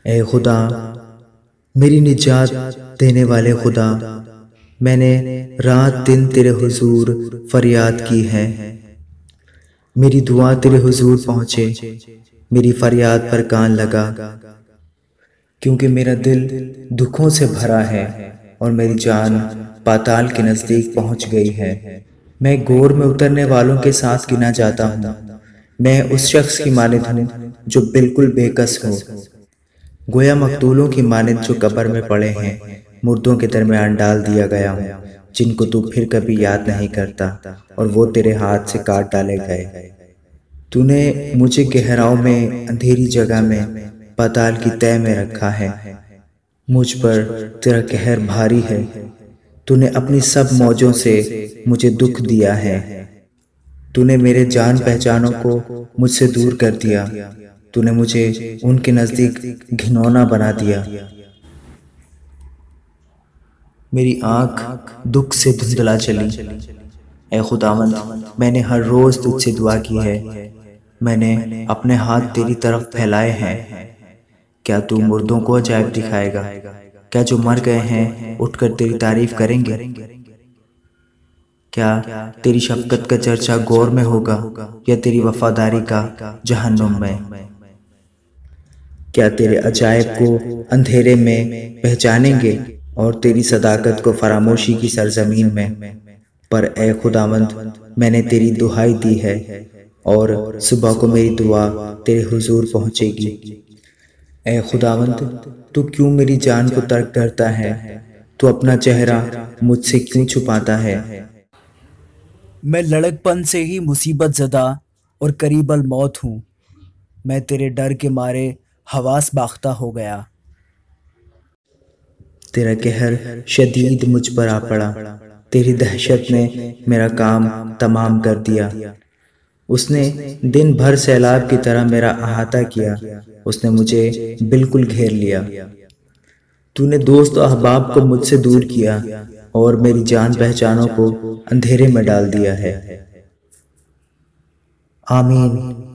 اے خدا، میری نجات دینے والے خدا، میں نے رات دن تیرے حضور فریاد کی ہے۔ میری دعا تیرے حضور پہنچے، میری فریاد پر کان لگا، کیونکہ میرا دل دکھوں سے بھرا ہے اور میری جان پاتال کے نزدیک پہنچ گئی ہے۔ میں گور میں اترنے والوں کے ساتھ گنا جاتا ہوں۔ میں اس شخص کی مانند ہوں جو بالکل بے کس ہو، گویا مقتولوں کی مانند جو قبر میں پڑے ہیں، مردوں کے درمیان ڈال دیا گیا ہوں، جن کو تو پھر کبھی یاد نہیں کرتا اور وہ تیرے ہاتھ سے کاٹ ڈالے گئے۔ تو نے مجھے گہراؤں میں، اندھیری جگہ میں، پاتال کی تہہ میں رکھا ہے۔ مجھ پر تیرا قہر بھاری ہے، تو نے اپنی سب موجوں سے مجھے دکھ دیا ہے۔ تو نے میرے جان پہچانوں کو مجھ سے دور کر دیا، تو نے مجھے ان کے نزدیک گھنونا بنا دیا۔ میری آنکھ دکھ سے دھندلا چلی۔ اے خداوند، میں نے ہر روز تجھ سے دعا کی ہے، میں نے اپنے ہاتھ تیری طرف پھیلائے ہیں۔ کیا تو مردوں کو عجائب دکھائے گا؟ کیا جو مر گئے ہیں اٹھ کر تیری تعریف کریں گے؟ کیا تیری شفقت کا چرچا گور میں ہوگا یا تیری وفاداری کا جہنم میں؟ کیا تیرے عجائب کو اندھیرے میں پہچانیں گے اور تیری صداقت کو فراموشی کی سرزمین میں؟ پر اے خداوند، میں نے تیری دہائی دی ہے اور صبح کو میری دعا تیرے حضور پہنچے گی۔ اے خداوند، تو کیوں میری جان کو ترک کرتا ہے؟ تو اپنا چہرہ مجھ سے کیوں چھپاتا ہے؟ میں لڑک پن سے ہی مصیبت زدہ اور قریب الموت ہوں۔ میں تیرے ڈر کے مارے حواس باختہ ہو گیا۔ تیرا قہر شدید مجھ پر آ پڑا، تیری دہشت نے میرا کام تمام کر دیا۔ اس نے دن بھر سیلاب کی طرح میرا احاطہ کیا، اس نے مجھے بالکل گھیر لیا۔ تو نے دوست و احباب کو مجھ سے دور کیا اور میری جان پہچانوں کو اندھیرے میں ڈال دیا ہے۔ آمین۔